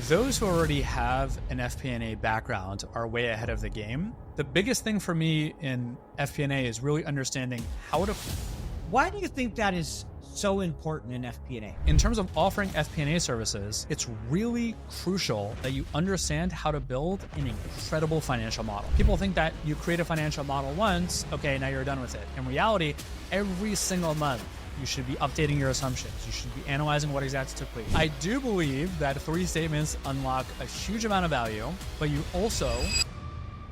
Those who already have an FP&A background are way ahead of the game. The biggest thing for me in FP&A is really understanding how to... Why do you think that is so important in FP&A? In terms of offering FP&A services, it's really crucial that you understand how to build an incredible financial model. People think that you create a financial model once, okay, now you're done with it. In reality, every single month, you should be updating your assumptions. You should be analyzing what exactly took place. I do believe that 3 statements unlock a huge amount of value, but you also,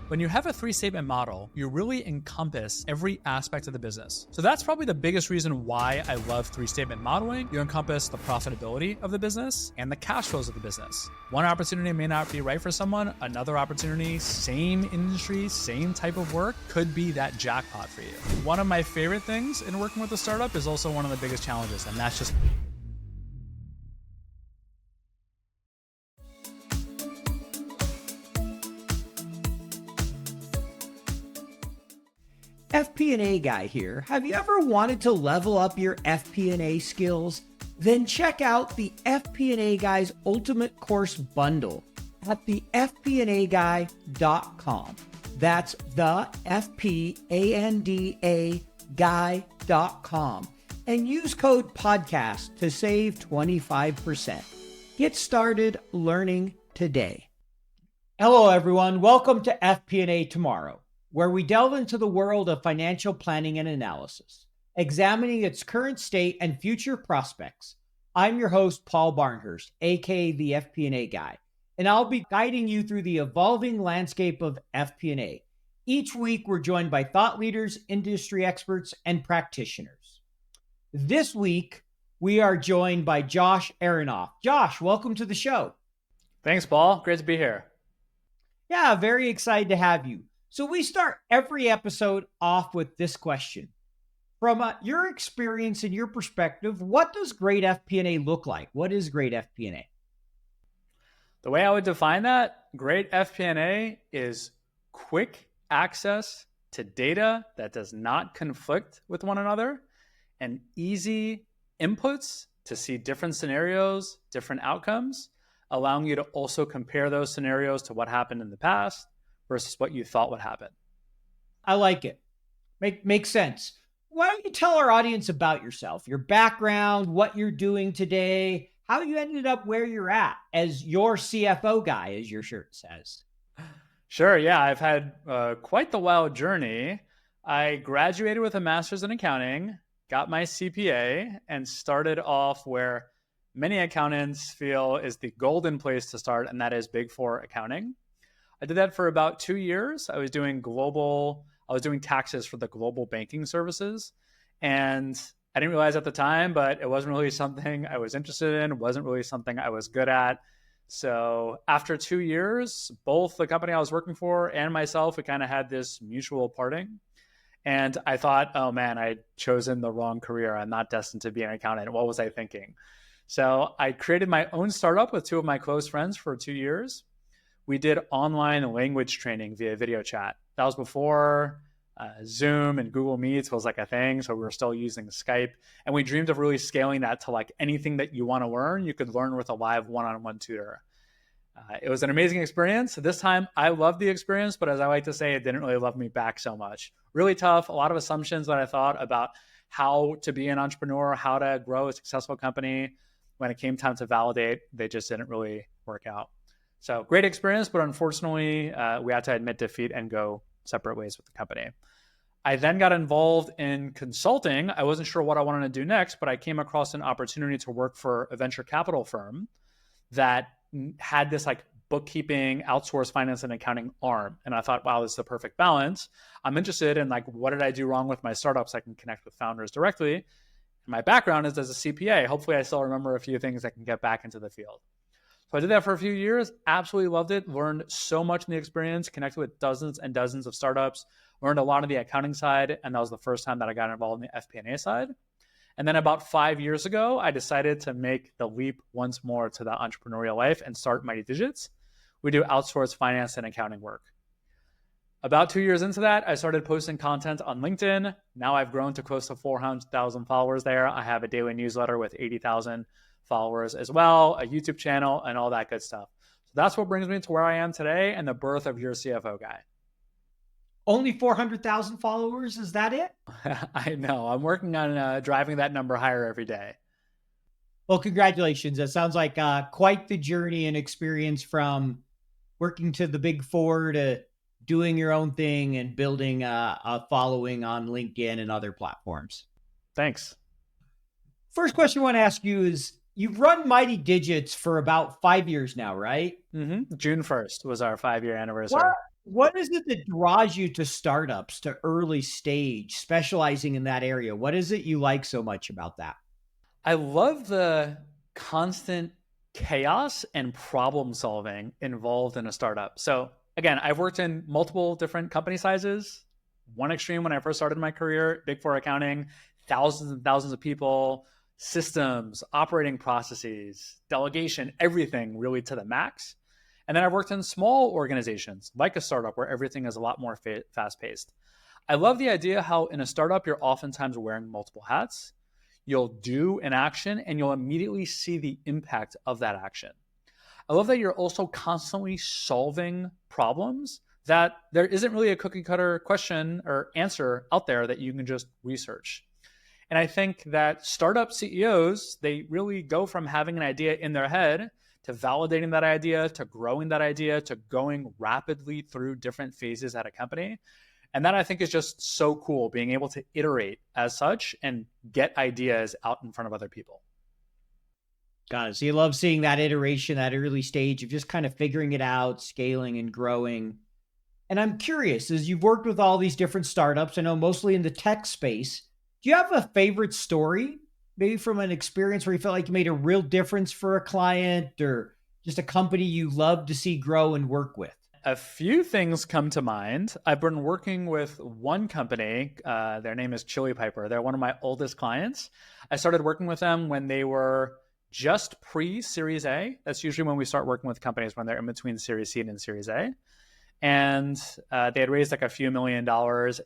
when you have a 3-statement model, you really encompass every aspect of the business. So that's probably the biggest reason why I love 3-statement modeling. You encompass the profitability of the business and the cash flows of the business. One opportunity may not be right for someone. Another opportunity, same industry, same type of work, could be that jackpot for you. One of my favorite things in working with a startup is also one of the biggest challenges, and that's just FP&A guy here. Have you ever wanted to level up your FP&A skills? Then check out the FP&A Guy's Ultimate Course Bundle at thefpnaguy.com. That's the FPANDA guy.com and use code podcast to save 25%. Get started learning today. Hello, everyone. Welcome to FP&A Tomorrow, where we delve into the world of financial planning and analysis, examining its current state and future prospects. I'm your host, Paul Barnhurst, aka the FP&A Guy, and I'll be guiding you through the evolving landscape of FP&A. Each week, we're joined by thought leaders, industry experts, and practitioners. This week, we are joined by Josh Aharonoff. Josh, welcome to the show. Thanks, Paul. Great to be here. Yeah, very excited to have you. So we start every episode off with this question. From your experience and your perspective, what does great FP&A look like? What is great FP&A? The way I would define that, great FP&A is quick access to data that does not conflict with one another and easy inputs to see different scenarios, different outcomes, allowing you to also compare those scenarios to what happened in the past versus what you thought would happen. I like it. Makes sense. Why don't you tell our audience about yourself, your background, what you're doing today, how you ended up where you're at as your CFO guy, as your shirt says. Sure. Yeah, I've had quite the wild journey. I graduated with a master's in accounting, got my CPA, and started off where many accountants feel is the golden place to start, and that is Big Four accounting. I did that for about 2 years. I was doing taxes for the global banking services. And I didn't realize at the time, but it wasn't really something I was interested in. It wasn't really something I was good at. So after 2 years, both the company I was working for and myself, we kind of had this mutual parting. And I thought, oh man, I'd chosen the wrong career. I'm not destined to be an accountant. What was I thinking? So I created my own startup with 2 of my close friends for 2 years. We did online language training via video chat. That was before Zoom and Google Meets was like a thing. So we were still using Skype. And we dreamed of really scaling that to like anything that you want to learn, you could learn with a live one-on-one tutor. It was an amazing experience. This time, I loved the experience, but as I like to say, it didn't really love me back so much. Really tough, a lot of assumptions that I thought about how to be an entrepreneur, how to grow a successful company. When it came time to validate, they just didn't really work out. So great experience, but unfortunately, we had to admit defeat and go separate ways with the company. I then got involved in consulting. I wasn't sure what I wanted to do next, but I came across an opportunity to work for a venture capital firm that had this like bookkeeping, outsourced finance and accounting arm. And I thought, wow, this is the perfect balance. I'm interested in like, what did I do wrong with my startups? I can connect with founders directly. And my background is as a CPA. Hopefully I still remember a few things that can get back into the field. So I did that for a few years, absolutely loved it, learned so much in the experience, connected with dozens and dozens of startups, learned a lot on the accounting side, and that was the first time that I got involved in the FP&A side. And then about 5 years ago, I decided to make the leap once more to the entrepreneurial life and start Mighty Digits. We do outsourced finance and accounting work. About 2 years into that, I started posting content on LinkedIn. Now I've grown to close to 400,000 followers there. I have a daily newsletter with 80,000 followers as well, a YouTube channel, and all that good stuff. So that's what brings me to where I am today and the birth of Your CFO Guy. Only 400,000 followers? Is that it? I know. I'm working on driving that number higher every day. Well, congratulations. That sounds like quite the journey and experience from working to the big four to doing your own thing and building a following on LinkedIn and other platforms. Thanks. First question I want to ask you is, you've run Mighty Digits for about 5 years now, right? Mm-hmm. June 1st was our 5-year anniversary. What is it that draws you to startups, to early stage, specializing in that area? What is it you like so much about that? I love the constant chaos and problem solving involved in a startup. So again, I've worked in multiple different company sizes. One extreme when I first started my career, Big Four accounting, thousands and thousands of people, systems, operating processes, delegation, everything really to the max. And then I've worked in small organizations like a startup where everything is a lot more fast-paced. I love the idea how in a startup, you're oftentimes wearing multiple hats. You'll do an action and you'll immediately see the impact of that action. I love that you're also constantly solving problems that there isn't really a cookie cutter question or answer out there that you can just research. And I think that startup CEOs, they really go from having an idea in their head to validating that idea, to growing that idea, to going rapidly through different phases at a company. And that I think is just so cool, being able to iterate as such and get ideas out in front of other people. Got it. So you love seeing that iteration, that early stage of just kind of figuring it out, scaling and growing. And I'm curious, as you've worked with all these different startups, I know mostly in the tech space, do you have a favorite story, maybe from an experience where you felt like you made a real difference for a client or just a company you love to see grow and work with? A few things come to mind. I've been working with one company. Their name is Chili Piper. They're one of my oldest clients. I started working with them when they were just pre-Series A. That's usually when we start working with companies, when they're in between Series C and Series A. And they had raised like a few $1 million.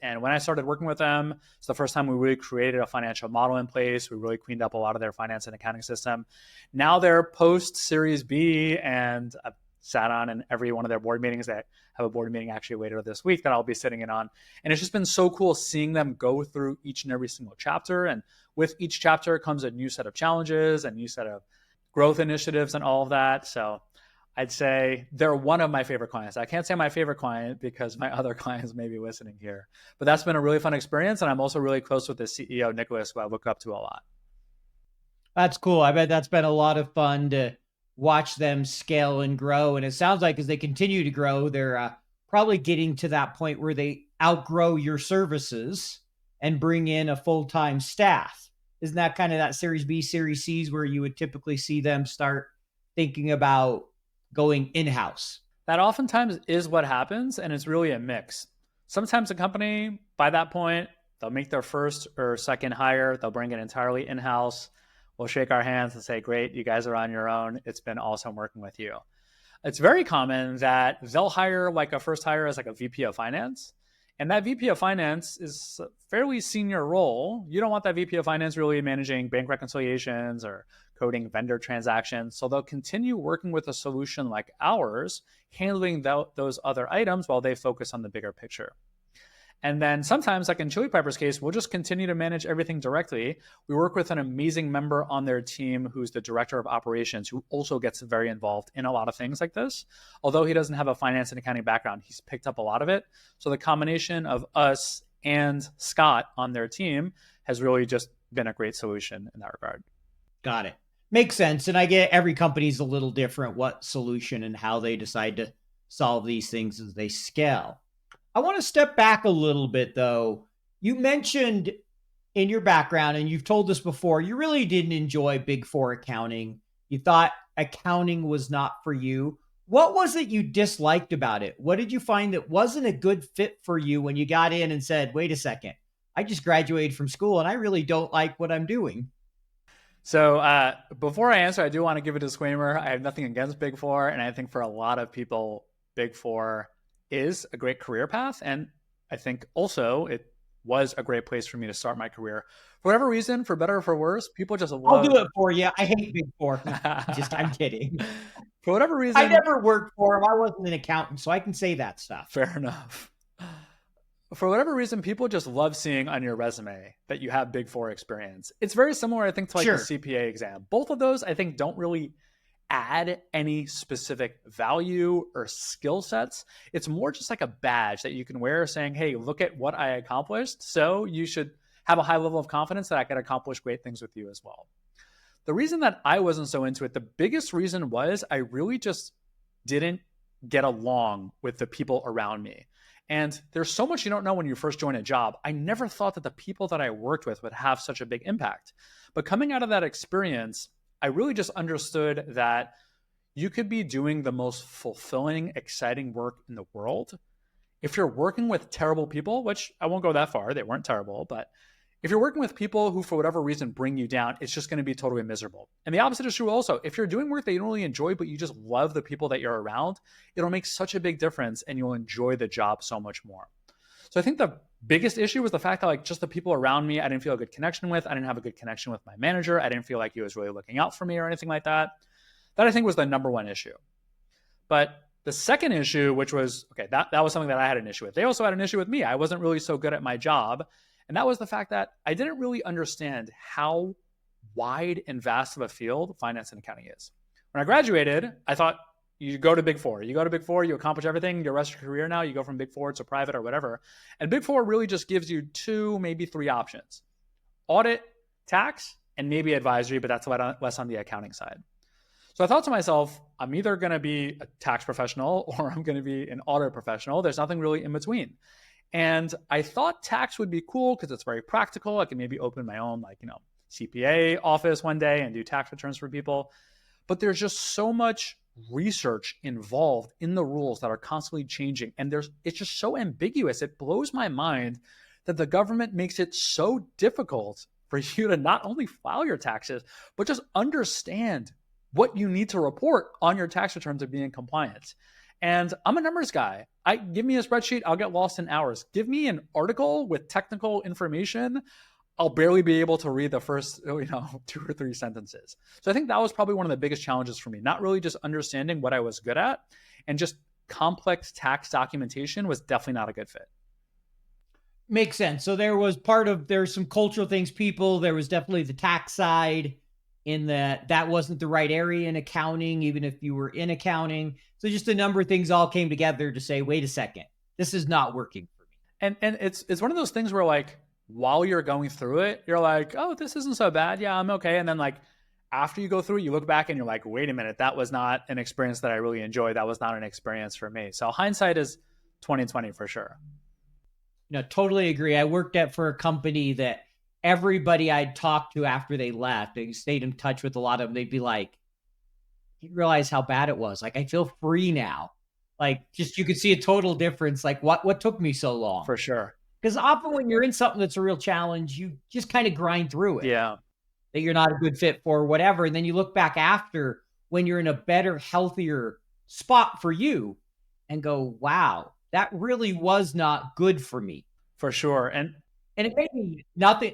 And when I started working with them, it's the first time we really created a financial model in place. We really cleaned up a lot of their finance and accounting system. Now they're post-Series B, and sat on in every one of their board meetings. They have a board meeting actually later this week that I'll be sitting in on. And it's just been so cool seeing them go through each and every single chapter. And with each chapter comes a new set of challenges, a new set of growth initiatives and all of that. So I'd say they're one of my favorite clients. I can't say my favorite client because my other clients may be listening here. But that's been a really fun experience. And I'm also really close with the CEO, Nicholas, who I look up to a lot. That's cool. I bet that's been a lot of fun to watch them scale and grow. And it sounds like as they continue to grow, they're probably getting to that point where they outgrow your services and bring in a full-time staff. Isn't that kind of that Series B, Series C's where you would typically see them start thinking about going in-house? That oftentimes is what happens, and it's really a mix. Sometimes a company, by that point, they'll make their first or second hire. They'll bring it entirely in-house. We'll shake our hands and say, great, you guys are on your own. It's been awesome working with you. It's very common that they'll hire like a first hire as like a VP of finance. And that VP of finance is a fairly senior role. You don't want that VP of finance really managing bank reconciliations or coding vendor transactions. So they'll continue working with a solution like ours, handling those other items while they focus on the bigger picture. And then sometimes, like in Chili Piper's case, we'll just continue to manage everything directly. We work with an amazing member on their team who's the director of operations, who also gets very involved in a lot of things like this. Although he doesn't have a finance and accounting background, he's picked up a lot of it. So the combination of us and Scott on their team has really just been a great solution in that regard. Got it. Makes sense. And I get every company's a little different, what solution and how they decide to solve these things as they scale. I want to step back a little bit, though. You mentioned in your background, and you've told us before, you really didn't enjoy Big Four accounting. You thought accounting was not for you. What was it you disliked about it? What did you find that wasn't a good fit for you when you got in and said, wait a second, I just graduated from school and I really don't like what I'm doing? So before I answer, I do want to give a disclaimer. I have nothing against Big Four. And I think for a lot of people, Big Four is a great career path. And I think also it was a great place for me to start my career. For whatever reason, for better or for worse, people just I'll love. do it for you. I hate Big Four. I'm kidding. For whatever I reason, never worked for them. I wasn't an accountant, so I can say that stuff. fair enough. For whatever reason, people just love seeing on your resume that you have Big Four experience. It's very similar, I think, to like Sure. the CPA exam. Both of those, I think, don't really add any specific value or skill sets. It's more just like a badge that you can wear saying, hey, look at what I accomplished. So you should have a high level of confidence that I can accomplish great things with you as well. The reason that I wasn't so into it, the biggest reason was I really just didn't get along with the people around me. And there's so much you don't know when you first join a job. I never thought that the people that I worked with would have such a big impact. But coming out of that experience, I really just understood that you could be doing the most fulfilling, exciting work in the world. If you're working with terrible people, which I won't go that far, they weren't terrible, but if you're working with people who, for whatever reason, bring you down, it's just going to be totally miserable. And the opposite is true also. If you're doing work that you don't really enjoy, but you just love the people that you're around, it'll make such a big difference and you'll enjoy the job so much more. So I think the biggest issue was the fact that like just the people around me, I didn't feel a good connection with. I didn't have a good connection with my manager. I didn't feel like he was really looking out for me or anything like that. That I think was the number one issue. But the second issue, which was, okay, that was something that I had an issue with. They also had an issue with me. I wasn't really so good at my job. And that was the fact that I didn't really understand how wide and vast of a field finance and accounting is. When I graduated, I thought you go to Big Four. You go to Big Four, you accomplish everything, your rest of your career now, you go from Big Four to private or whatever. And Big Four really just gives you 2, maybe 3 options. Audit, tax, and maybe advisory, but that's less on the accounting side. So I thought to myself, I'm either going to be a tax professional or I'm going to be an audit professional. There's nothing really in between. And I thought tax would be cool because it's very practical. I can maybe open my own, CPA office one day and do tax returns for people. But there's just so much research involved in the rules that are constantly changing. And it's just so ambiguous. It blows my mind that the government makes it so difficult for you to not only file your taxes, but just understand what you need to report on your tax return to be in compliance. And I'm a numbers guy. Give me a spreadsheet, I'll get lost in hours. Give me an article with technical information, I'll barely be able to read the first 2 or 3 sentences. So I think that was probably one of the biggest challenges for me, not really just understanding what I was good at, and just complex tax documentation was definitely not a good fit. Makes sense. So there's some cultural things, there was definitely the tax side in that wasn't the right area in accounting, even if you were in accounting. So just a number of things all came together to say, wait a second, this is not working for me. And it's one of those things where like, while you're going through it, you're like, oh, this isn't so bad. Yeah, I'm okay. And then like, after you go through it, you look back and you're like, wait a minute, that was not an experience that I really enjoyed. That was not an experience for me. So hindsight is 2020 for sure. No, totally agree. I worked for a company that everybody I'd talked to after they left, I stayed in touch with a lot of them. They'd be like, you realize how bad it was. Like, I feel free now. Like, just, you could see a total difference. Like, what took me so long? For sure. Because often when you're in something that's a real challenge, you just kind of grind through it. Yeah. That you're not a good fit for, whatever. And then you look back after when you're in a better, healthier spot for you and go, wow, that really was not good for me. For sure. And it may be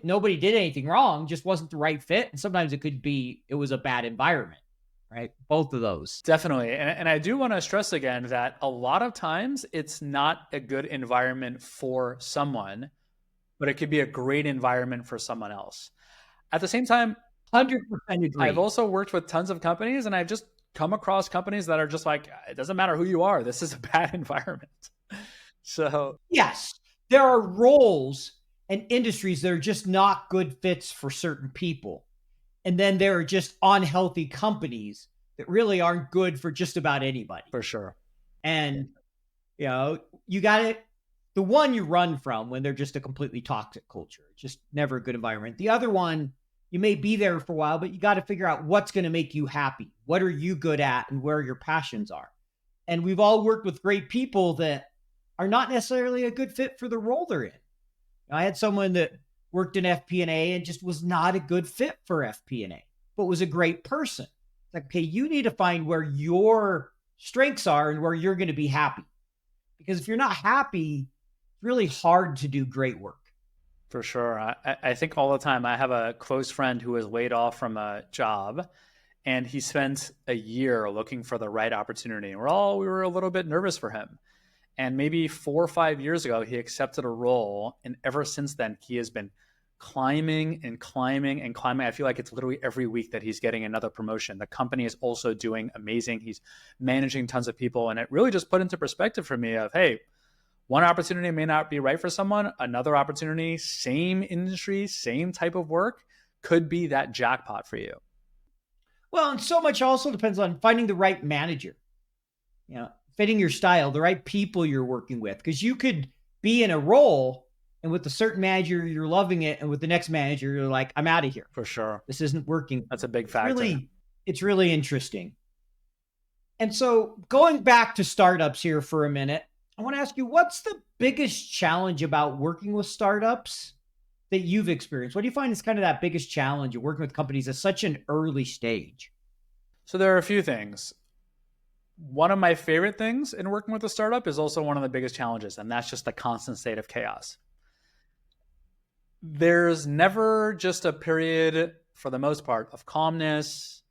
nobody did anything wrong, just wasn't the right fit. And sometimes it was a bad environment, right? Both of those. Definitely. And I do want to stress again that a lot of times it's not a good environment for someone, but it could be a great environment for someone else. At the same time, 100% agree. I've also worked with tons of companies and I've just come across companies that are just like, it doesn't matter who you are. This is a bad environment. So yes, there are roles and industries that are just not good fits for certain people. And then there are just unhealthy companies that really aren't good for just about anybody. For sure. And, you got it. The one you run from when they're just a completely toxic culture, just never a good environment. The other one, you may be there for a while, but you got to figure out what's going to make you happy. What are you good at and where your passions are? And we've all worked with great people that are not necessarily a good fit for the role they're in. I had someone that worked in FP&A and just was not a good fit for FP&A, but was a great person. It's like, okay, you need to find where your strengths are and where you're going to be happy. Because if you're not happy, it's really hard to do great work. For sure. I think all the time. I have a close friend who was laid off from a job, and he spent a year looking for the right opportunity. And we were a little bit nervous for him. And maybe 4 or 5 years ago, he accepted a role. And ever since then, he has been climbing and climbing and climbing. I feel like it's literally every week that he's getting another promotion. The company is also doing amazing. He's managing tons of people. And it really just put into perspective for me of, hey, one opportunity may not be right for someone. Another opportunity, same industry, same type of work, could be that jackpot for you. Well, and so much also depends on finding the right manager, fitting your style, the right people you're working with. Because you could be in a role and with a certain manager, you're loving it. And with the next manager, you're like, I'm out of here. For sure. This isn't working. That's a big factor. It's really interesting. And so going back to startups here for a minute, I want to ask you, what's the biggest challenge about working with startups that you've experienced? What do you find is kind of that biggest challenge of working with companies at such an early stage? So there are a few things. One of my favorite things in working with a startup is also one of the biggest challenges, and that's just the constant state of chaos. There's never just a period, for the most part, of calmness.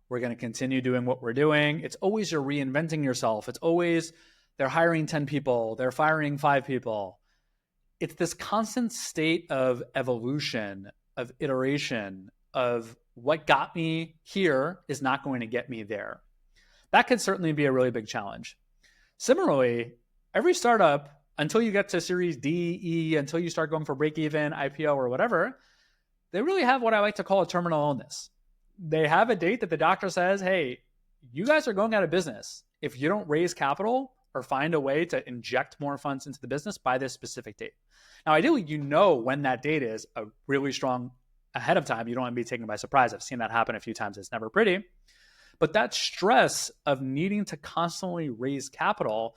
We're going to continue doing what we're doing. It's always you're reinventing yourself. It's always they're hiring 10 people, they're firing 5 people. It's this constant state of evolution, of iteration, of what got me here is not going to get me there. That could certainly be a really big challenge. Similarly, every startup, until you get to Series D, E, until you start going for break even, IPO, or whatever, they really have what I like to call a terminal illness. They have a date that the doctor says, hey, you guys are going out of business if you don't raise capital or find a way to inject more funds into the business by this specific date. Now, ideally, when that date is a really strong ahead of time. You don't want to be taken by surprise. I've seen that happen a few times. It's never pretty. But that stress of needing to constantly raise capital,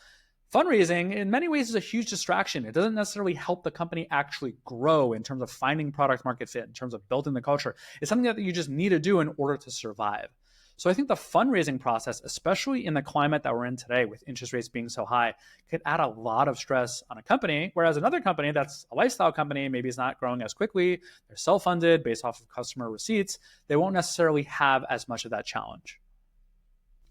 fundraising in many ways is a huge distraction. It doesn't necessarily help the company actually grow in terms of finding product market fit, in terms of building the culture. It's something that you just need to do in order to survive. So I think the fundraising process, especially in the climate that we're in today with interest rates being so high, could add a lot of stress on a company. Whereas another company that's a lifestyle company, maybe is not growing as quickly, they're self-funded based off of customer receipts, they won't necessarily have as much of that challenge.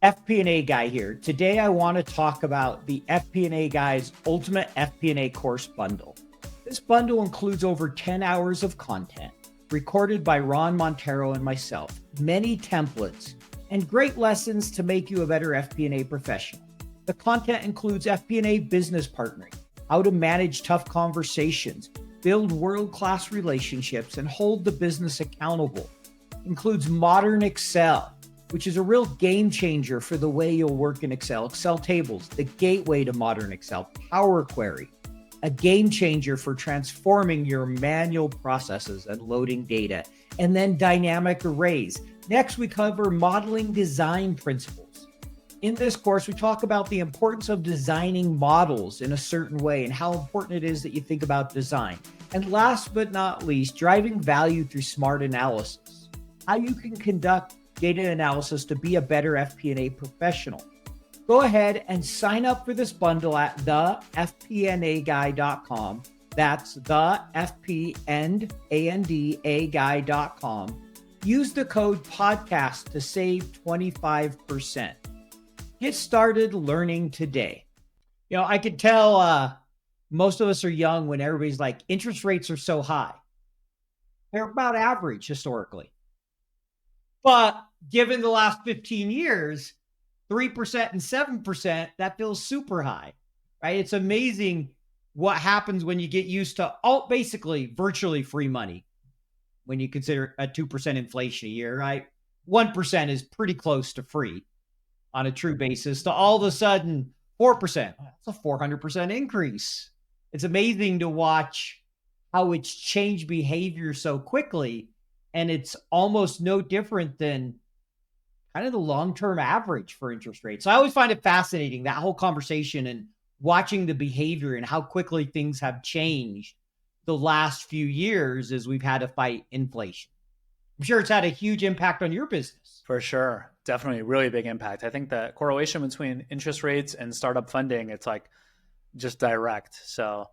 FP&A guy here. Today, I want to talk about the FP&A guy's ultimate FP&A course bundle. This bundle includes over 10 hours of content recorded by Ron Montero and myself, many templates, and great lessons to make you a better FP&A professional. The content includes FP&A business partnering, how to manage tough conversations, build world-class relationships, and hold the business accountable. It includes modern Excel, which is a real game changer for the way you'll work in Excel. Excel tables, the gateway to modern Excel, Power Query, a game changer for transforming your manual processes and loading data, and then dynamic arrays. Next, we cover modeling design principles. In this course, we talk about the importance of designing models in a certain way and how important it is that you think about design. And last but not least, driving value through smart analysis, how you can conduct data analysis to be a better FP&A professional. Go ahead and sign up for this bundle at thefpnaguy.com. That's thefpnaguy.com. Use the code podcast to save 25%. Get started learning today. I could tell most of us are young when everybody's like, interest rates are so high. They're about average historically. But given the last 15 years, 3% and 7%, that feels super high, right? It's amazing what happens when you get used to basically virtually free money. When you consider a 2% inflation a year, right? 1% is pretty close to free on a true basis to all of a sudden 4%. That's a 400% increase. It's amazing to watch how it's changed behavior so quickly. And it's almost no different than kind of the long-term average for interest rates. So I always find it fascinating, that whole conversation and watching the behavior and how quickly things have changed the last few years as we've had to fight inflation. I'm sure it's had a huge impact on your business. For sure. Definitely really big impact. I think the correlation between interest rates and startup funding, it's like just direct. So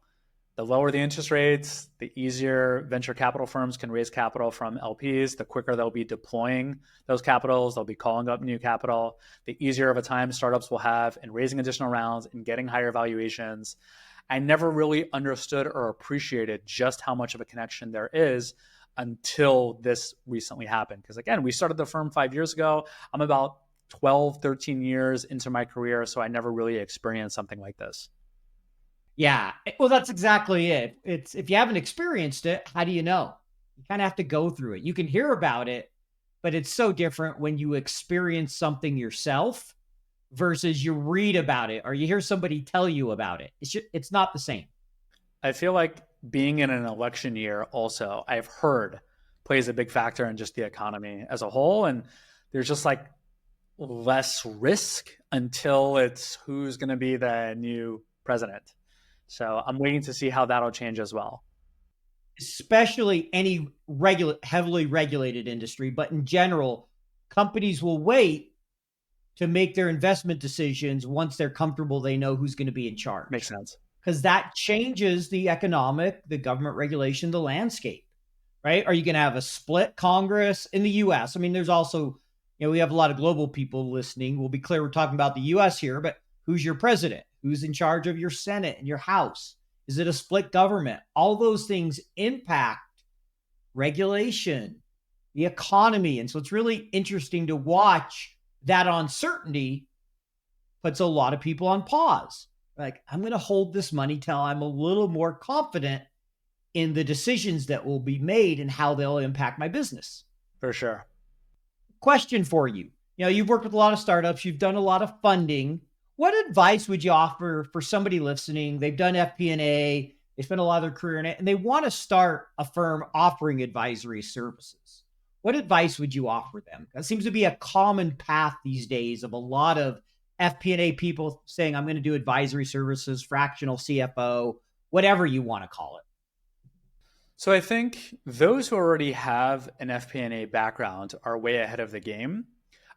The lower the interest rates, the easier venture capital firms can raise capital from LPs, the quicker they'll be deploying those capitals, they'll be calling up new capital, the easier of a time startups will have in raising additional rounds and getting higher valuations. I never really understood or appreciated just how much of a connection there is until this recently happened. Because again, we started the firm 5 years ago. I'm about 12, 13 years into my career, so I never really experienced something like this. Yeah. Well, that's exactly it. It's if you haven't experienced it, how do you know? You kind of have to go through it. You can hear about it, but it's so different when you experience something yourself versus you read about it or you hear somebody tell you about it. It's not the same. I feel like being in an election year also, I've heard, plays a big factor in just the economy as a whole. And there's just like less risk until it's who's going to be the new president. So I'm waiting to see how that'll change as well. Especially any heavily regulated industry, but in general, companies will wait to make their investment decisions once they're comfortable they know who's going to be in charge. Makes sense. Because that changes the government regulation, the landscape, right? Are you going to have a split Congress in the US? I mean, there's also, we have a lot of global people listening. We'll be clear, we're talking about the US here, but who's your president? Who's in charge of your Senate and your House? Is it a split government? All those things impact regulation, the economy. And so it's really interesting to watch that uncertainty puts a lot of people on pause. Like, I'm going to hold this money till I'm a little more confident in the decisions that will be made and how they'll impact my business. For sure. Question for you. You've worked with a lot of startups. You've done a lot of funding. What advice would you offer for somebody listening? They've done FP&A, they spent a lot of their career in it, and they want to start a firm offering advisory services. What advice would you offer them? That seems to be a common path these days of a lot of FP&A people saying, I'm going to do advisory services, fractional CFO, whatever you want to call it. So I think those who already have an FP&A background are way ahead of the game.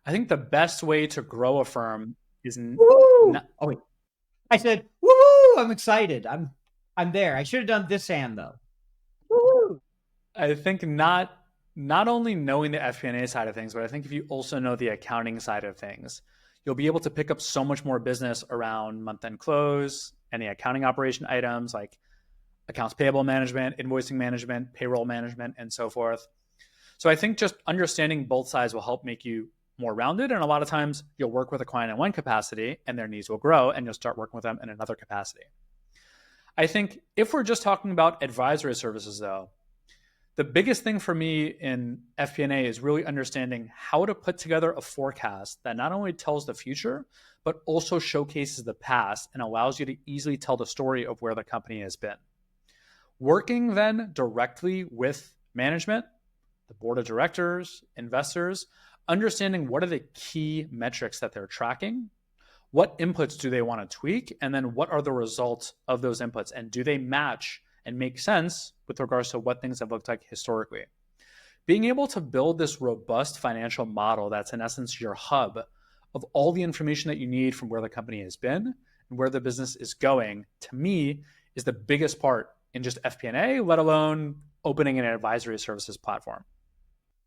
I think the best way to grow a firm is oh wait, I said woo! I'm excited. I'm there. I should have done this hand though. Woo! I think not only knowing the FP&A side of things, but I think if you also know the accounting side of things, you'll be able to pick up so much more business around month-end close, any accounting operation items like accounts payable management, invoicing management, payroll management, and so forth. So I think just understanding both sides will help make you more rounded. And a lot of times you'll work with a client in one capacity and their needs will grow and you'll start working with them in another capacity. I think if we're just talking about advisory services though, the biggest thing for me in FP&A is really understanding how to put together a forecast that not only tells the future, but also showcases the past and allows you to easily tell the story of where the company has been. Working then directly with management, the board of directors, investors, understanding what are the key metrics that they're tracking, what inputs do they want to tweak, and then what are the results of those inputs, and do they match and make sense with regards to what things have looked like historically. Being able to build this robust financial model that's in essence your hub of all the information that you need from where the company has been and where the business is going, to me, is the biggest part in just FP&A, let alone opening an advisory services platform.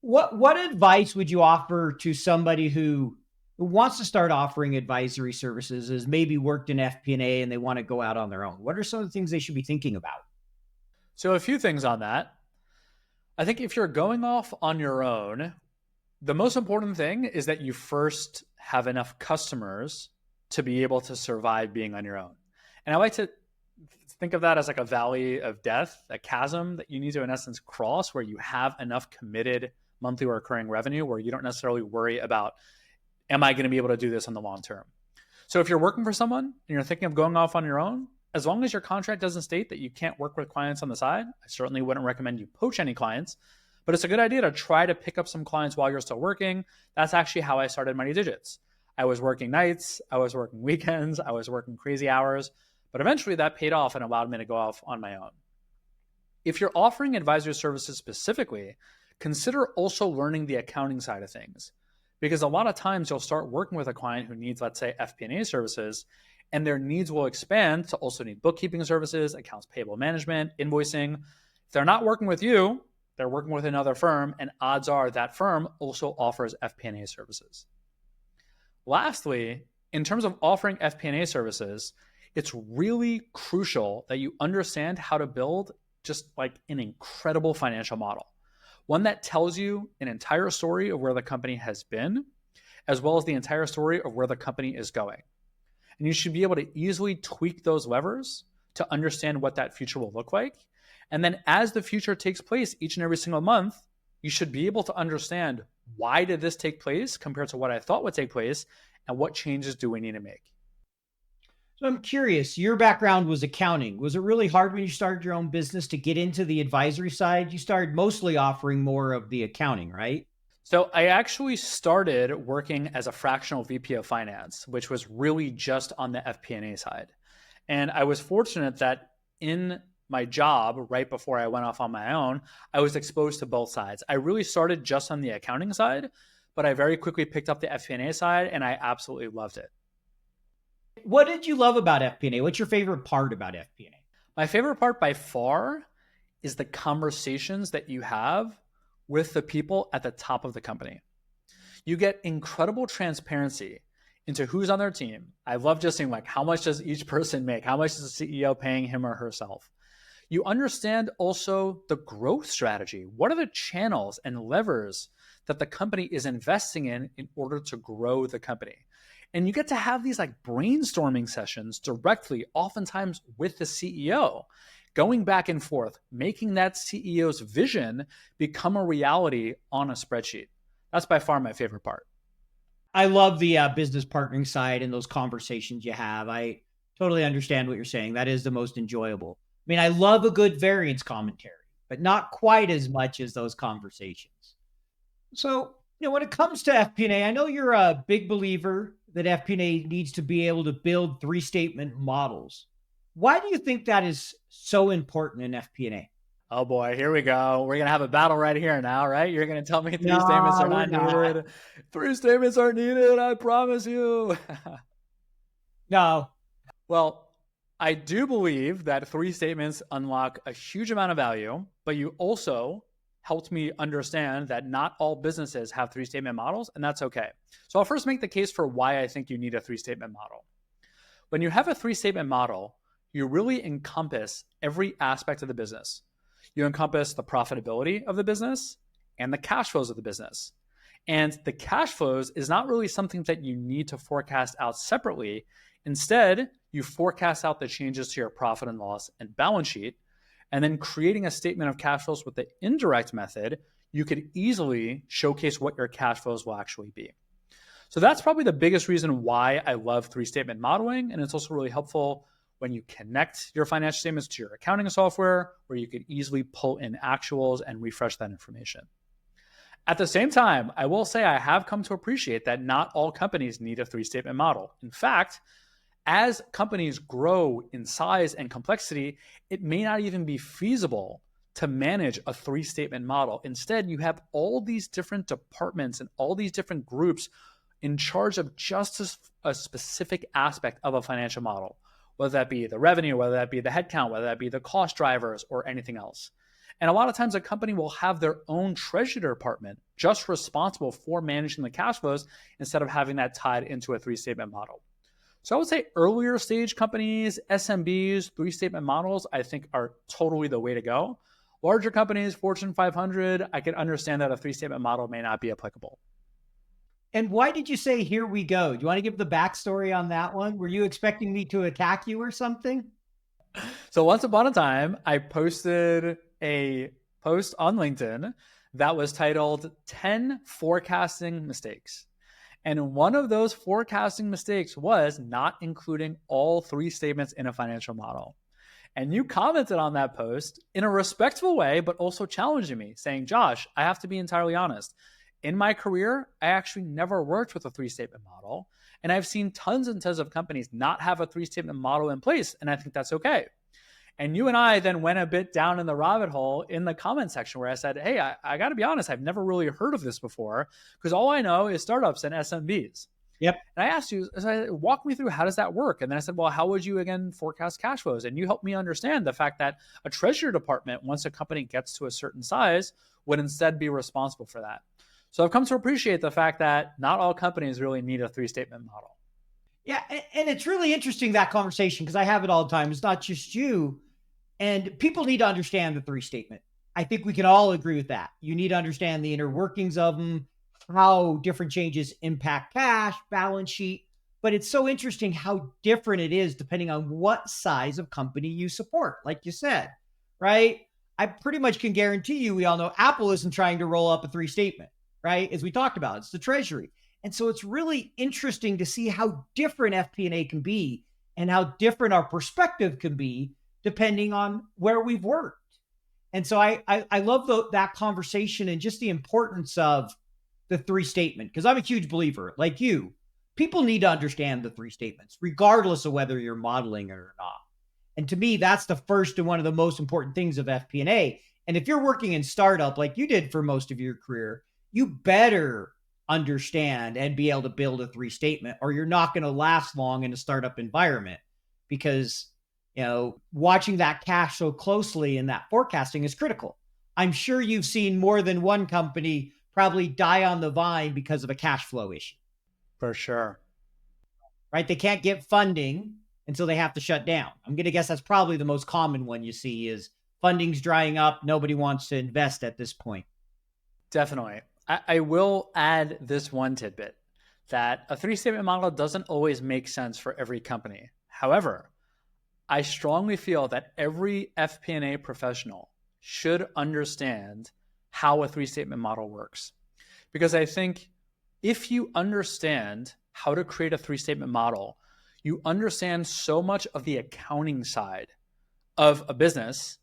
What advice would you offer to somebody who wants to start offering advisory services, has maybe worked in FP&A and they want to go out on their own? What are some of the things they should be thinking about? So a few things on that. I think if you're going off on your own, the most important thing is that you first have enough customers to be able to survive being on your own. And I like to think of that as like a valley of death, a chasm that you need to, in essence, cross, where you have enough committed monthly recurring revenue where you don't necessarily worry about, am I going to be able to do this in the long term? So if you're working for someone and you're thinking of going off on your own, as long as your contract doesn't state that you can't work with clients on the side, I certainly wouldn't recommend you poach any clients, but it's a good idea to try to pick up some clients while you're still working. That's actually how I started Money Digits. I was working nights, I was working weekends, I was working crazy hours, but eventually that paid off and allowed me to go off on my own. If you're offering advisory services specifically, consider also learning the accounting side of things. Because a lot of times you'll start working with a client who needs, let's say, FP&A services, And their needs will expand to also need bookkeeping services, accounts payable management, invoicing. If they're not working with you, they're working with another firm, and odds are that firm also offers FP&A services. Lastly, in terms of offering FP&A services, it's really crucial that you understand how to build just like an incredible financial model, one that tells you an entire story of where the company has been, as well as the entire story of where the company is going. And you should be able to easily tweak those levers to understand what that future will look like. And then as the future takes place each and every single month, you should be able to understand, why did this take place compared to what I thought would take place, and what changes do we need to make? So I'm curious, your background was accounting. Was it really hard when you started your own business to get into the advisory side? You started mostly offering more of the accounting, right? So I actually started working as a fractional VP of finance, which was really just on the FP&A side. And I was fortunate that in my job, right before I went off on my own, I was exposed to both sides. I really started just on the accounting side, but I very quickly picked up the FP&A side, and I absolutely loved it. What did you love about FP&A? What's your favorite part about FP&A? My favorite part by far is the conversations that you have with the people at the top of the company. You get incredible transparency into who's on their team. I love just seeing like, how much does each person make? How much is the CEO paying him or herself? You understand also the growth strategy. What are the channels and levers that the company is investing in order to grow the company? And you get to have these like brainstorming sessions directly, oftentimes with the CEO, going back and forth, making that CEO's vision become a reality on a spreadsheet. That's by far my favorite part. I love the business partnering side and those conversations you have. I totally understand what you're saying. That is the most enjoyable. I mean, I love a good variance commentary, but not quite as much as those conversations. So, when it comes to FP&A, I know you're a big believer that FP&A needs to be able to build three-statement models. Why do you think that is so important in FP&A? Oh boy, here we go. We're going to have a battle right here now, right? You're going to tell me three No, statements are we're not not. needed. Three statements are needed, I promise you. No. Well, I do believe that three statements unlock a huge amount of value, but you also helped me understand that not all businesses have three-statement models, and that's okay. So I'll first make the case for why I think you need a three-statement model. When you have a three-statement model, you really encompass every aspect of the business. You encompass the profitability of the business and the cash flows of the business. And the cash flows is not really something that you need to forecast out separately. Instead, you forecast out the changes to your profit and loss and balance sheet. And then creating a statement of cash flows with the indirect method, you could easily showcase what your cash flows will actually be. So that's probably the biggest reason why I love three-statement modeling. And it's also really helpful when you connect your financial statements to your accounting software, where you could easily pull in actuals and refresh that information. At the same time, I will say I have come to appreciate that not all companies need a three-statement model. In fact, as companies grow in size and complexity, it may not even be feasible to manage a three-statement model. Instead, you have all these different departments and all these different groups in charge of just a specific aspect of a financial model, whether that be the revenue, whether that be the headcount, whether that be the cost drivers or anything else. And a lot of times a company will have their own treasury department just responsible for managing the cash flows instead of having that tied into a three-statement model. So I would say earlier stage companies, SMBs, three-statement models, I think are totally the way to go. Larger companies, Fortune 500, I can understand that a three-statement model may not be applicable. And why did you say, here we go? Do you want to give the backstory on that one? Were you expecting me to attack you or something? So once upon a time, I posted a post on LinkedIn that was titled 10 Forecasting Mistakes. And one of those forecasting mistakes was not including all three statements in a financial model. And you commented on that post in a respectful way, but also challenging me, saying, Josh, I have to be entirely honest. In my career, I actually never worked with a three-statement model. And I've seen tons and tons of companies not have a three-statement model in place. And I think that's okay. And you and I then went a bit down in the rabbit hole in the comment section where I said, hey, I got to be honest, I've never really heard of this before because all I know is startups and SMBs. Yep. And I asked you, so I, walk me through, how does that work? And then I said, well, how would you again forecast cash flows? And you helped me understand the fact that a treasury department, once a company gets to a certain size, would instead be responsible for that. So I've come to appreciate the fact that not all companies really need a three-statement model. Yeah. And it's really interesting, that conversation, because I have it all the time. It's not just you. And people need to understand the three statement. I think we can all agree with that. You need to understand the inner workings of them, how different changes impact cash, balance sheet. But it's so interesting how different it is depending on what size of company you support, like you said, right? I pretty much can guarantee you, we all know Apple isn't trying to roll up a three statement, right? As we talked about, it's the treasury. And so it's really interesting to see how different FP&A can be and how different our perspective can be depending on where we've worked. And so I love that conversation and just the importance of the three statement, because I'm a huge believer, like you, people need to understand the three statements, regardless of whether you're modeling it or not. And to me, that's the first and one of the most important things of FP&A. And if you're working in startup like you did for most of your career, you better understand and be able to build a three statement, or you're not going to last long in a startup environment, because watching that cash so closely in that forecasting is critical. I'm sure you've seen more than one company probably die on the vine because of a cash flow issue. For sure. Right? They can't get funding, and so they have to shut down. I'm going to guess that's probably the most common one you see, is funding's drying up. Nobody wants to invest at this point. Definitely. I will add this one tidbit, that a three-statement model doesn't always make sense for every company. However, I strongly feel that every FP&A professional should understand how a three-statement model works. Because I think if you understand how to create a three-statement model, you understand so much of the accounting side of a business,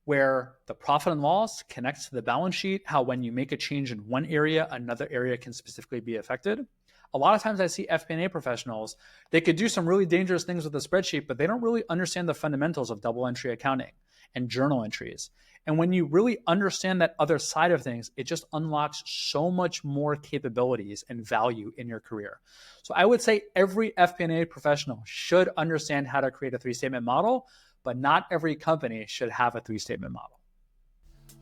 where the profit and loss connects to the balance sheet, how when you make a change in one area, another area can specifically be affected. A lot of times I see FP&A professionals, they could do some really dangerous things with the spreadsheet, but they don't really understand the fundamentals of double entry accounting and journal entries. And when you really understand that other side of things, it just unlocks so much more capabilities and value in your career. So I would say every FP&A professional should understand how to create a three-statement model, but not every company should have a three-statement model.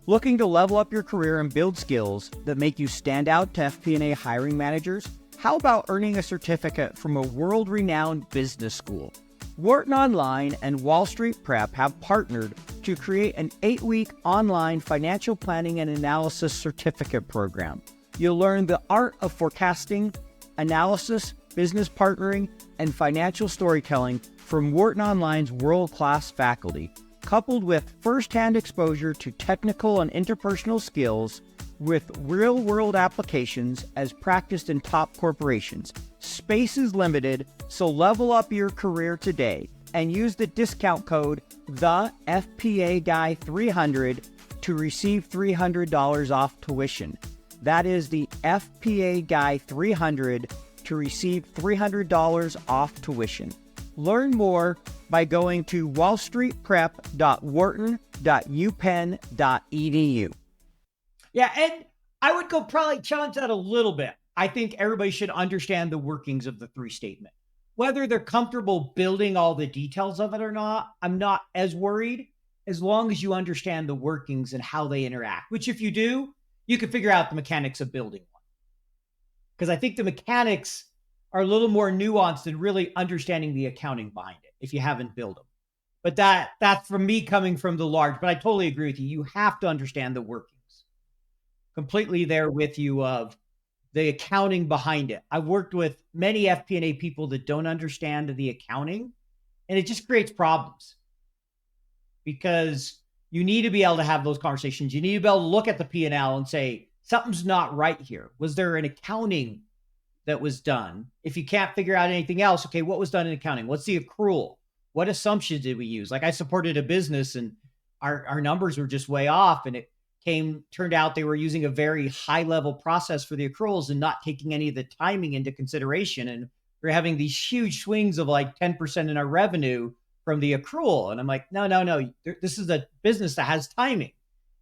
Looking to level up your career and build skills that make you stand out to FP&A hiring managers? How about earning a certificate from a world-renowned business school? Wharton Online and Wall Street Prep have partnered to create an 8-week online financial planning and analysis certificate program. You'll learn the art of forecasting, analysis, business partnering, and financial storytelling from Wharton Online's world-class faculty, coupled with first-hand exposure to technical and interpersonal skills with real-world applications as practiced in top corporations. Space is limited, so level up your career today and use the discount code TheFPAGuy300 to receive $300 off tuition. That is the FPA Guy 300 to receive $300 off tuition. Learn more by going to wallstreetprep.wharton.upenn.edu. Yeah, and I would go probably challenge that a little bit. I think everybody should understand the workings of the three statement. Whether they're comfortable building all the details of it or not, I'm not as worried, as long as you understand the workings and how they interact, which if you do, you can figure out the mechanics of building one. Because I think the mechanics are a little more nuanced than really understanding the accounting behind it if you haven't built them. But that's from me coming from the large, but I totally agree with you. You have to understand the workings. Completely there with you of the accounting behind it. I've worked with many FP&A people that don't understand the accounting, and it just creates problems, because you need to be able to have those conversations. You need to be able to look at the P&L and say, something's not right here. Was there an accounting that was done? If you can't figure out anything else, okay, what was done in accounting? What's the accrual? What assumptions did we use? Like I supported a business and our numbers were just way off, and it turned out they were using a very high level process for the accruals and not taking any of the timing into consideration. And we're having these huge swings of like 10% in our revenue from the accrual. And I'm like, no. This is a business that has timing,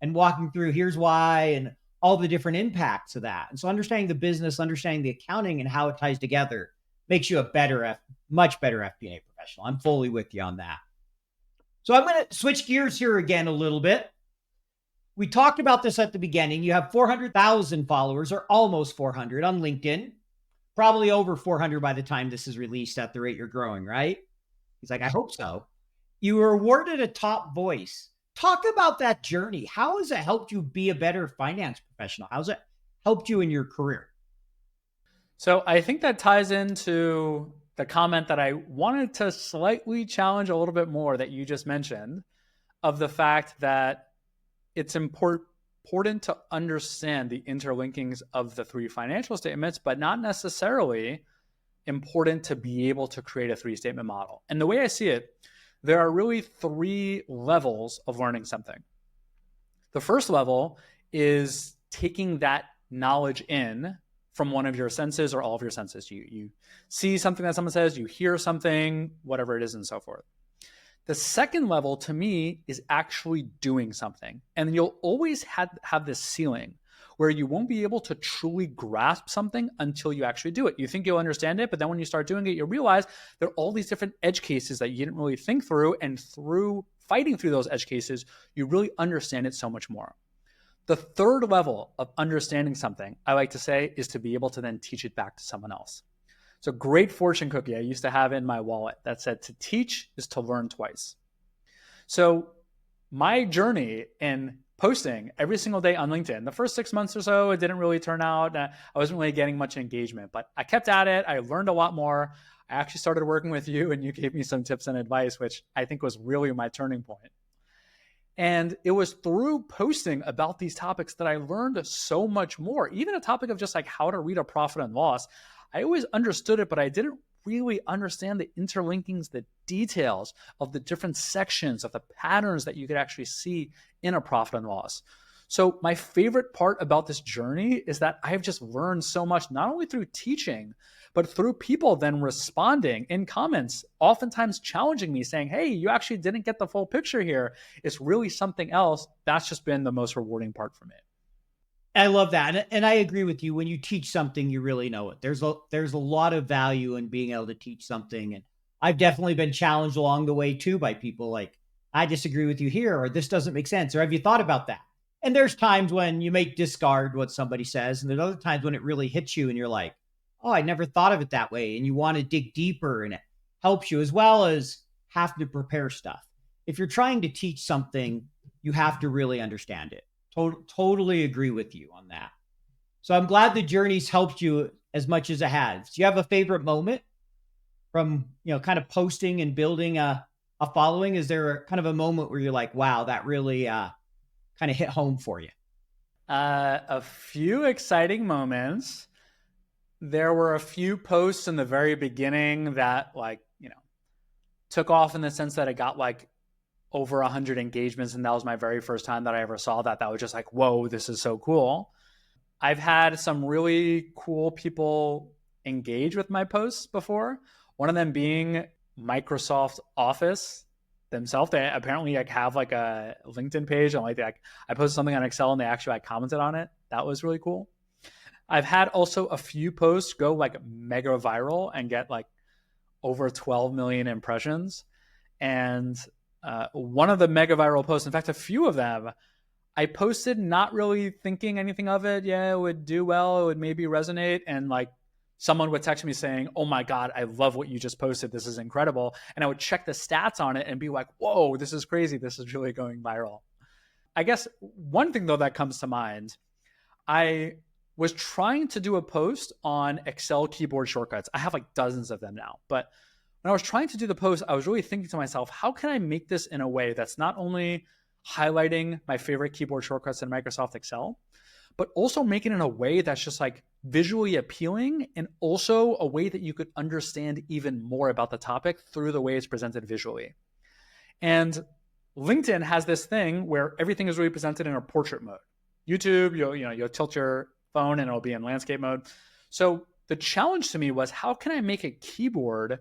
and walking through here's why and all the different impacts of that. And so understanding the business, understanding the accounting and how it ties together makes you a much better FP&A professional. I'm fully with you on that. So I'm going to switch gears here again a little bit. We talked about this at the beginning. You have 400,000 followers, or almost 400 on LinkedIn, probably over 400 by the time this is released at the rate you're growing, right? He's like, I hope so. You were awarded a top voice. Talk about that journey. How has it helped you be a better finance professional? How's it helped you in your career? So I think that ties into the comment that I wanted to slightly challenge a little bit more that you just mentioned, of the fact that it's important to understand the interlinkings of the three financial statements, but not necessarily important to be able to create a three-statement model. And the way I see it, there are really three levels of learning something. The first level is taking that knowledge in from one of your senses or all of your senses. You see something that someone says, you hear something, whatever it is, and so forth. The second level to me is actually doing something. And you'll always have this ceiling where you won't be able to truly grasp something until you actually do it. You think you'll understand it, but then when you start doing it, you realize there are all these different edge cases that you didn't really think through. And through fighting through those edge cases, you really understand it so much more. The third level of understanding something, I like to say, is to be able to then teach it back to someone else. So great fortune cookie I used to have in my wallet that said, to teach is to learn twice. So my journey in posting every single day on LinkedIn, the first 6 months or so, it didn't really turn out. I wasn't really getting much engagement, but I kept at it. I learned a lot more. I actually started working with you and you gave me some tips and advice, which I think was really my turning point. And it was through posting about these topics that I learned so much more. Even a topic of just like how to read a profit and loss. I always understood it, but I didn't really understand the interlinkings, the details of the different sections of the patterns that you could actually see in a profit and loss. So my favorite part about this journey is that I've just learned so much, not only through teaching, but through people then responding in comments, oftentimes challenging me, saying, hey, you actually didn't get the full picture here. It's really something else. That's just been the most rewarding part for me. I love that. And I agree with you. When you teach something, you really know it. There's a lot of value in being able to teach something. And I've definitely been challenged along the way too by people like, I disagree with you here, or this doesn't make sense, or have you thought about that? And there's times when you may discard what somebody says. And there's other times when it really hits you and you're like, oh, I never thought of it that way. And you want to dig deeper and it helps you, as well as have to prepare stuff. If you're trying to teach something, you have to really understand it. Totally agree with you on that. So I'm glad the journey's helped you as much as it has. Do you have a favorite moment from, kind of posting and building a following? Is there a kind of a moment where you're like, wow, that really kind of hit home for you? A few exciting moments. There were a few posts in the very beginning that took off in the sense that it got over 100 engagements. And that was my very first time that I ever saw that. That was just like, whoa, this is so cool. I've had some really cool people engage with my posts before. One of them being Microsoft Office themselves. They apparently have a LinkedIn page. And I posted something on Excel and they actually commented on it. That was really cool. I've had also a few posts go mega viral and get over 12 million impressions. And one of the mega viral posts, in fact, a few of them, I posted not really thinking anything of it. Yeah, it would do well. It would maybe resonate. And someone would text me saying, oh my God, I love what you just posted. This is incredible. And I would check the stats on it and be like, whoa, this is crazy. This is really going viral. I guess one thing though that comes to mind, I was trying to do a post on Excel keyboard shortcuts. I have dozens of them now, but when I was trying to do the post, I was really thinking to myself, how can I make this in a way that's not only highlighting my favorite keyboard shortcuts in Microsoft Excel, but also make it in a way that's just visually appealing and also a way that you could understand even more about the topic through the way it's presented visually. And LinkedIn has this thing where everything is really presented in a portrait mode. YouTube, you'll tilt your phone and it'll be in landscape mode. So the challenge to me was, how can I make a keyboard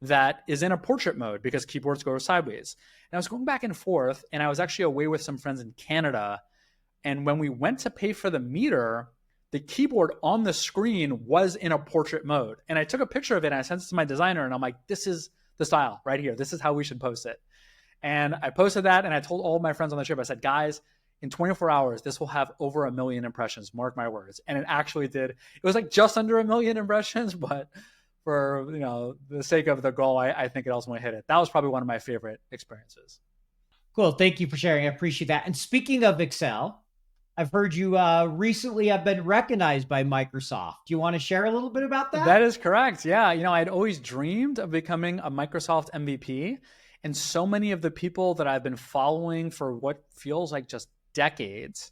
that is in a portrait mode, because keyboards go sideways? And I was going back and forth, and I was actually away with some friends in Canada. And when we went to pay for the meter, the keyboard on the screen was in a portrait mode. And I took a picture of it and I sent it to my designer and I'm like, this is the style right here. This is how we should post it. And I posted that and I told all of my friends on the trip, I said, guys, in 24 hours, this will have over 1 million impressions. Mark my words. And it actually did. It was like just under 1 million impressions, but for the sake of the goal, I think it ultimately hit it. That was probably one of my favorite experiences. Cool. Thank you for sharing. I appreciate that. And speaking of Excel, I've heard you recently have been recognized by Microsoft. Do you want to share a little bit about that? That is correct. Yeah. I'd always dreamed of becoming a Microsoft MVP. And so many of the people that I've been following for what feels like just decades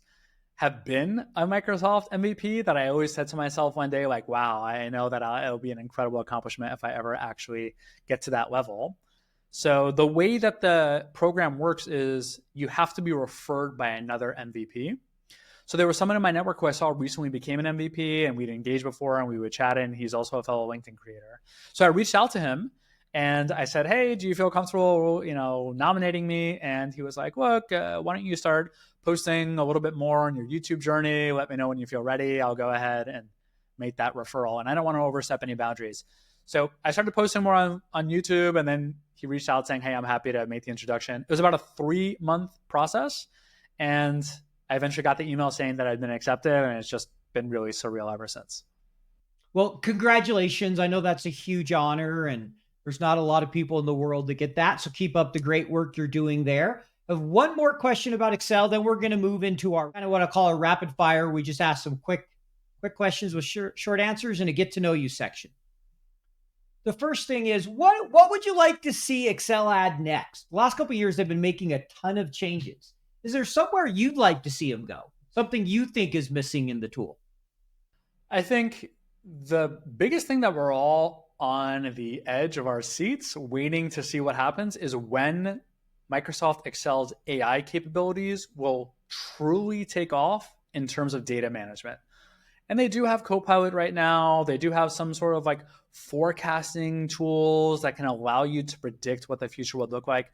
have been a Microsoft MVP that I always said to myself one day, like, wow, I know that it'll be an incredible accomplishment if I ever actually get to that level. So the way that the program works is you have to be referred by another MVP. So there was someone in my network who I saw recently became an MVP and we'd engaged before and we would chat and he's also a fellow LinkedIn creator. So I reached out to him and I said, hey, do you feel comfortable, nominating me? And he was like, look, why don't you start posting a little bit more on your YouTube journey? Let me know when you feel ready. I'll go ahead and make that referral. And I don't want to overstep any boundaries. So I started posting more on YouTube and then he reached out saying, hey, I'm happy to make the introduction. It was about a 3-month process. And I eventually got the email saying that I'd been accepted and it's just been really surreal ever since. Well, congratulations. I know that's a huge honor and there's not a lot of people in the world that get that. So keep up the great work you're doing there. I have one more question about Excel. Then we're going to move into our kind of what I call a rapid fire. We just ask some quick questions with short answers and a get to know you section. The first thing is, what would you like to see Excel add next? The last couple of years, they've been making a ton of changes. Is there somewhere you'd like to see them go? Something you think is missing in the tool? I think the biggest thing that we're all on the edge of our seats waiting to see what happens is when Microsoft Excel's AI capabilities will truly take off in terms of data management. And they do have Copilot right now. They do have some sort of like forecasting tools that can allow you to predict what the future would look like.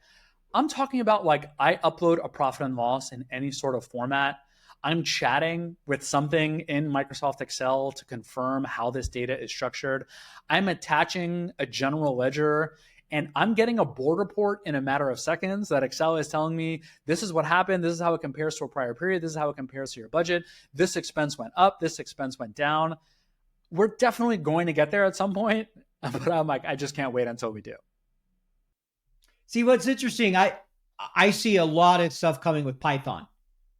I'm talking about like I upload a profit and loss in any sort of format. I'm chatting with something in Microsoft Excel to confirm how this data is structured. I'm attaching a general ledger and I'm getting a board report in a matter of seconds that Excel is telling me this is what happened. This is how it compares to a prior period. This is how it compares to your budget. This expense went up. This expense went down. We're definitely going to get there at some point, but I'm like, I just can't wait until we do. See, what's interesting, I see a lot of stuff coming with Python,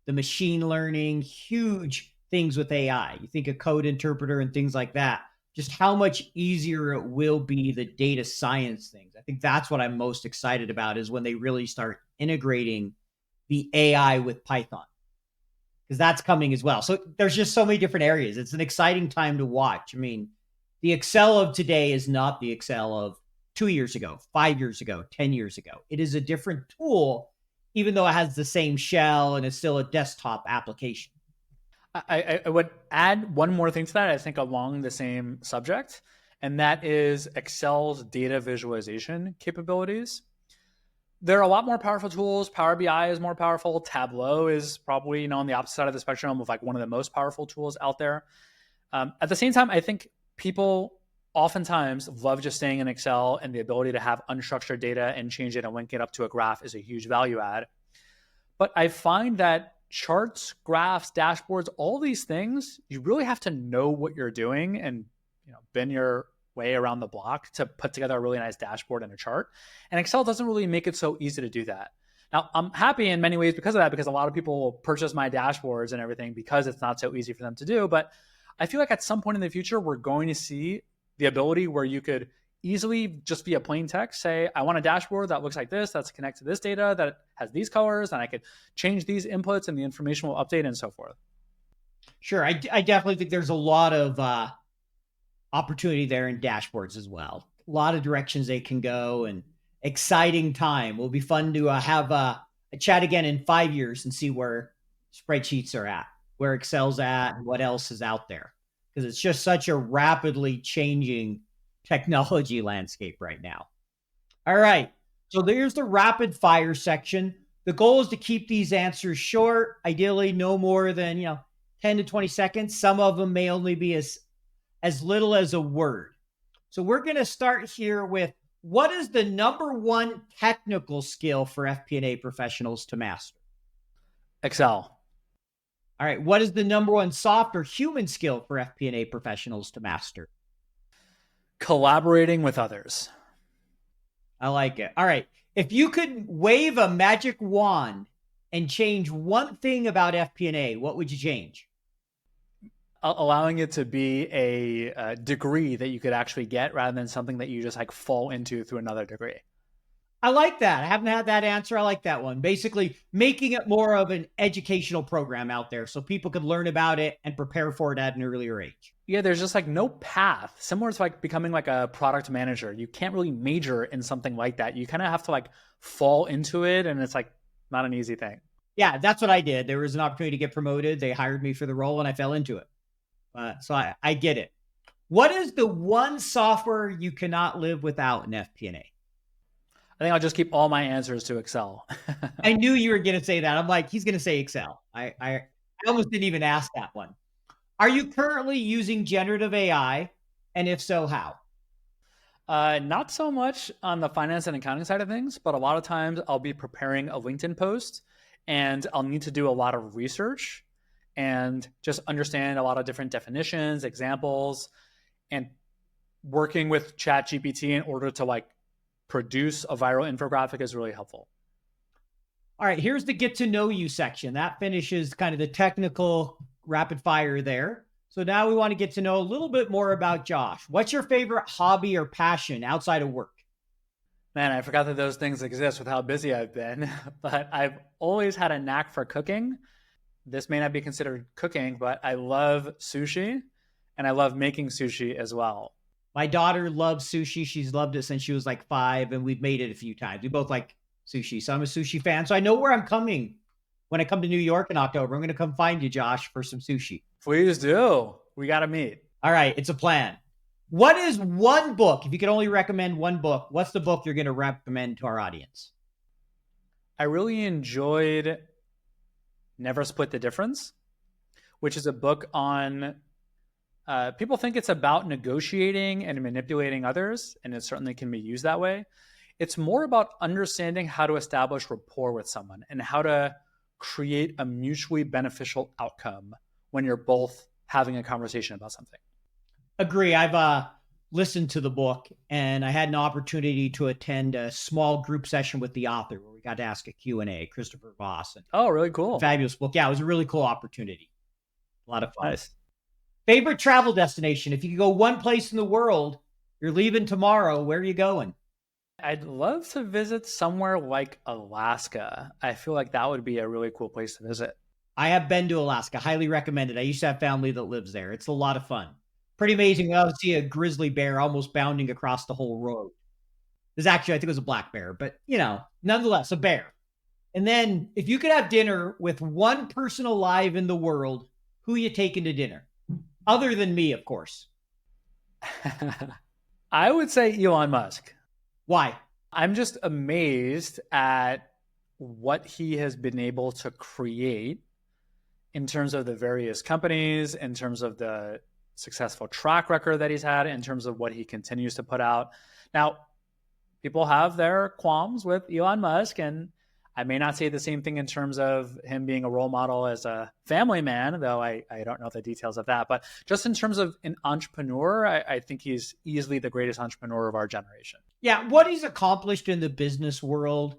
the machine learning, huge things with AI. You think of code interpreter and things like that, just how much easier it will be, the data science things. I think that's what I'm most excited about is when they really start integrating the AI with Python, because that's coming as well. So there's just so many different areas. It's an exciting time to watch. I mean, the Excel of today is not the Excel of 2 years ago, 5 years ago, 10 years ago. It is a different tool, even though it has the same shell and it's still a desktop application. I would add one more thing to that, I think along the same subject, and that is Excel's data visualization capabilities. There are a lot more powerful tools. Power BI is more powerful. Tableau is probably, on the opposite side of the spectrum of like one of the most powerful tools out there. At the same time, I think people oftentimes love just staying in Excel, and the ability to have unstructured data and change it and link it up to a graph is a huge value add. But I find that charts, graphs, dashboards, all these things, you really have to know what you're doing and bend your way around the block to put together a really nice dashboard and a chart. And Excel doesn't really make it so easy to do that. Now, I'm happy in many ways because of that, because a lot of people will purchase my dashboards and everything because it's not so easy for them to do. But I feel like at some point in the future, we're going to see the ability where you could easily just via plain text say, I want a dashboard that looks like this, that's connected to this data, that has these colors, and I could change these inputs and the information will update and so forth. Sure. I definitely think there's a lot of opportunity there in dashboards as well. A lot of directions they can go, and exciting time. Will be fun to have a chat again in 5 years and see where spreadsheets are at, where Excel's at, and what else is out there. Because it's just such a rapidly changing technology landscape right now. All right. So there's the rapid fire section. The goal is to keep these answers short, ideally no more than, 10 to 20 seconds. Some of them may only be as little as a word. So we're going to start here with, what is the number one technical skill for FP&A professionals to master? Excel. All right. What is the number one soft or human skill for FP&A professionals to master? Collaborating with others. I like it. All right. If you could wave a magic wand and change one thing about FP&A, what would you change? Allowing it to be a degree that you could actually get rather than something that you just like fall into through another degree. I like that. I haven't had that answer. I like that one. Basically, making it more of an educational program out there so people could learn about it and prepare for it at an earlier age. Yeah, there's just like no path. Similar to like becoming like a product manager. You can't really major in something like that. You kind of have to like fall into it, and it's like not an easy thing. Yeah, that's what I did. There was an opportunity to get promoted. They hired me for the role, and I fell into it. So I get it. What is the one software you cannot live without in FP&A? I think I'll just keep all my answers to Excel. I knew you were going to say that. I'm like, he's going to say Excel. I almost didn't even ask that one. Are you currently using generative AI? And if so, how? Not so much on the finance and accounting side of things, but a lot of times I'll be preparing a LinkedIn post and I'll need to do a lot of research and just understand a lot of different definitions, examples, and working with ChatGPT in order to like produce a viral infographic is really helpful. All right, here's the get to know you section. That finishes kind of the technical rapid fire there. So now we want to get to know a little bit more about Josh. What's your favorite hobby or passion outside of work? Man, I forgot that those things exist with how busy I've been, but I've always had a knack for cooking. This may not be considered cooking, but I love sushi and I love making sushi as well. My daughter loves sushi. She's loved it since she was like 5, and we've made it a few times. We both like sushi. So I'm a sushi fan. So I know where I'm coming when I come to New York in October. I'm going to come find you, Josh, for some sushi. Please do. We got to meet. All right. It's a plan. What is one book? If you could only recommend one book, what's the book you're going to recommend to our audience? I really enjoyed Never Split the Difference, which is a book on people think it's about negotiating and manipulating others, and it certainly can be used that way. It's more about understanding how to establish rapport with someone and how to create a mutually beneficial outcome when you're both having a conversation about something. Agree. I've listened to the book, and I had an opportunity to attend a small group session with the author where we got to ask a Q&A, Christopher Voss. Oh, really cool. Fabulous book. Yeah, it was a really cool opportunity. A lot of fun. Nice. Favorite travel destination? If you could go one place in the world, you're leaving tomorrow, where are you going? I'd love to visit somewhere like Alaska. I feel like that would be a really cool place to visit. I have been to Alaska. Highly recommended. I used to have family that lives there. It's a lot of fun. Pretty amazing. I would see a grizzly bear almost bounding across the whole road. There's actually, I think it was a black bear, but nonetheless, a bear. And then if you could have dinner with one person alive in the world, who are you taking to dinner? Other than me, of course. I would say Elon Musk. Why? I'm just amazed at what he has been able to create in terms of the various companies, in terms of the successful track record that he's had, in terms of what he continues to put out. Now, people have their qualms with Elon Musk, and I may not say the same thing in terms of him being a role model as a family man, though I don't know the details of that. But just in terms of an entrepreneur, I think he's easily the greatest entrepreneur of our generation. Yeah, what he's accomplished in the business world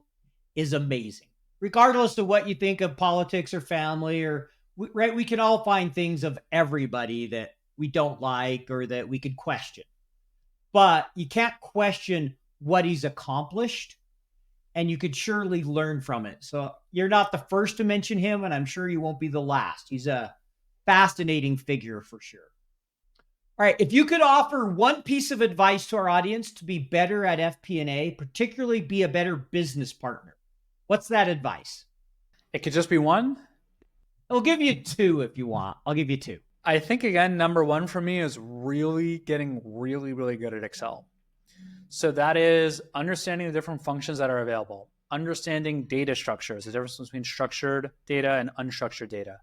is amazing. Regardless of what you think of politics or family, or right, we can all find things of everybody that we don't like or that we could question. But you can't question what he's accomplished, and you could surely learn from it. So you're not the first to mention him, and I'm sure you won't be the last. He's a fascinating figure for sure. All right, if you could offer one piece of advice to our audience to be better at FP&A, particularly be a better business partner, what's that advice? It could just be one. I'll give you 2 if you want. I'll give you 2. I think, again, number 1 for me is really getting really, really good at Excel. So that is understanding the different functions that are available, understanding data structures, the difference between structured data and unstructured data,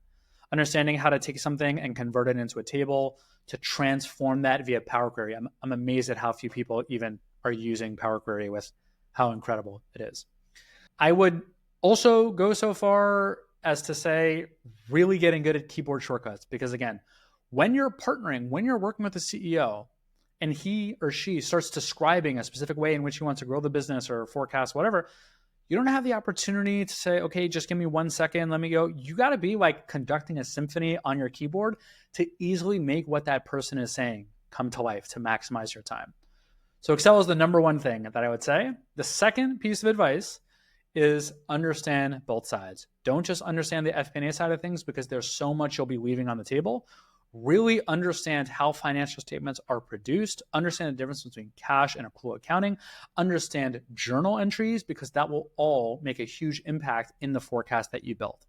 understanding how to take something and convert it into a table, to transform that via Power Query. I'm amazed at how few people even are using Power Query with how incredible it is. I would also go so far as to say really getting good at keyboard shortcuts, because again, when you're partnering, when you're working with the CEO and he or she starts describing a specific way in which he wants to grow the business or forecast, whatever, you don't have the opportunity to say, okay, just give me 1 second, let me go. You got to be like conducting a symphony on your keyboard to easily make what that person is saying come to life, to maximize your time. So Excel is the number one thing that I would say. The second piece of advice is understand both sides. Don't just understand the FP&A side of things, because there's so much you'll be leaving on the table. Really understand how financial statements are produced, understand the difference between cash and accrual accounting, understand journal entries, because that will all make a huge impact in the forecast that you build.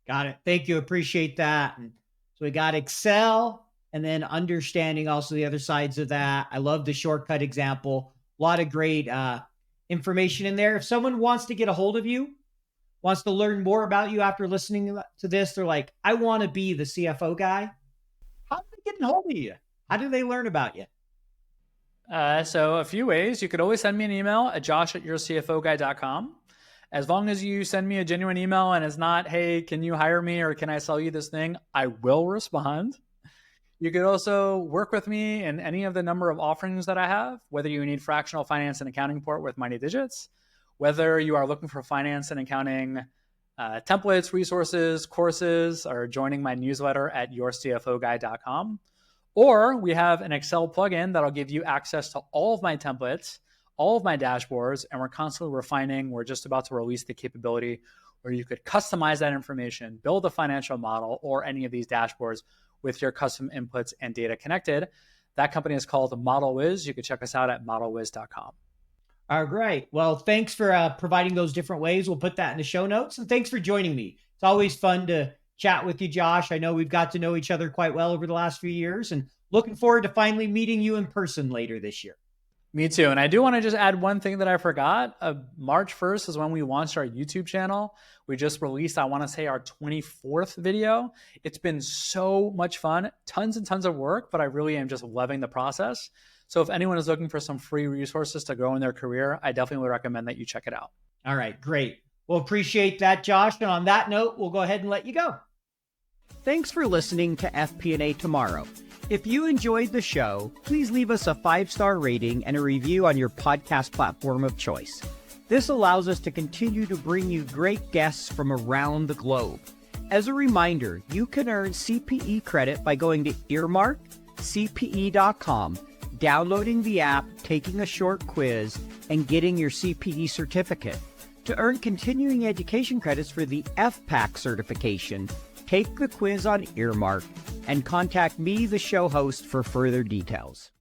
Got it. Thank you. Appreciate that. So we got Excel, and then understanding also the other sides of that. I love the shortcut example. A lot of great information in there. If someone wants to get a hold of you, wants to learn more about you after listening to this, they're like, I want to be the CFO guy. How do they get a hold of you? How do they learn about you? So a few ways. You could always send me an email at josh@yourcfoguy.com. As long as you send me a genuine email and it's not, hey, can you hire me or can I sell you this thing? I will respond. You could also work with me in any of the number of offerings that I have, whether you need fractional finance and accounting support with Mighty Digits, whether you are looking for finance and accounting templates, resources, courses, or joining my newsletter at yourcfoguy.com. Or we have an Excel plugin that'll give you access to all of my templates, all of my dashboards, and we're constantly refining. We're just about to release the capability where you could customize that information, build a financial model or any of these dashboards with your custom inputs and data connected. That company is called ModelWiz. You can check us out at modelwiz.com. All right, great. Well, thanks for providing those different ways. We'll put that in the show notes. And thanks for joining me. It's always fun to chat with you, Josh. I know we've got to know each other quite well over the last few years, and looking forward to finally meeting you in person later this year. Me too. And I do want to just add one thing that I forgot. March 1st is when we launched our YouTube channel. We just released, I want to say, our 24th video. It's been so much fun, tons and tons of work, but I really am just loving the process. So if anyone is looking for some free resources to grow in their career, I definitely would recommend that you check it out. All right, great. Well, appreciate that, Josh. And on that note, we'll go ahead and let you go. Thanks for listening to FP&A Tomorrow. If you enjoyed the show, please leave us a 5-star rating and a review on your podcast platform of choice. This allows us to continue to bring you great guests from around the globe. As a reminder, you can earn CPE credit by going to earmarkcpe.com, downloading the app, taking a short quiz, and getting your CPE certificate. To earn continuing education credits for the FPAC certification, take the quiz on Earmark and contact me, the show host, for further details.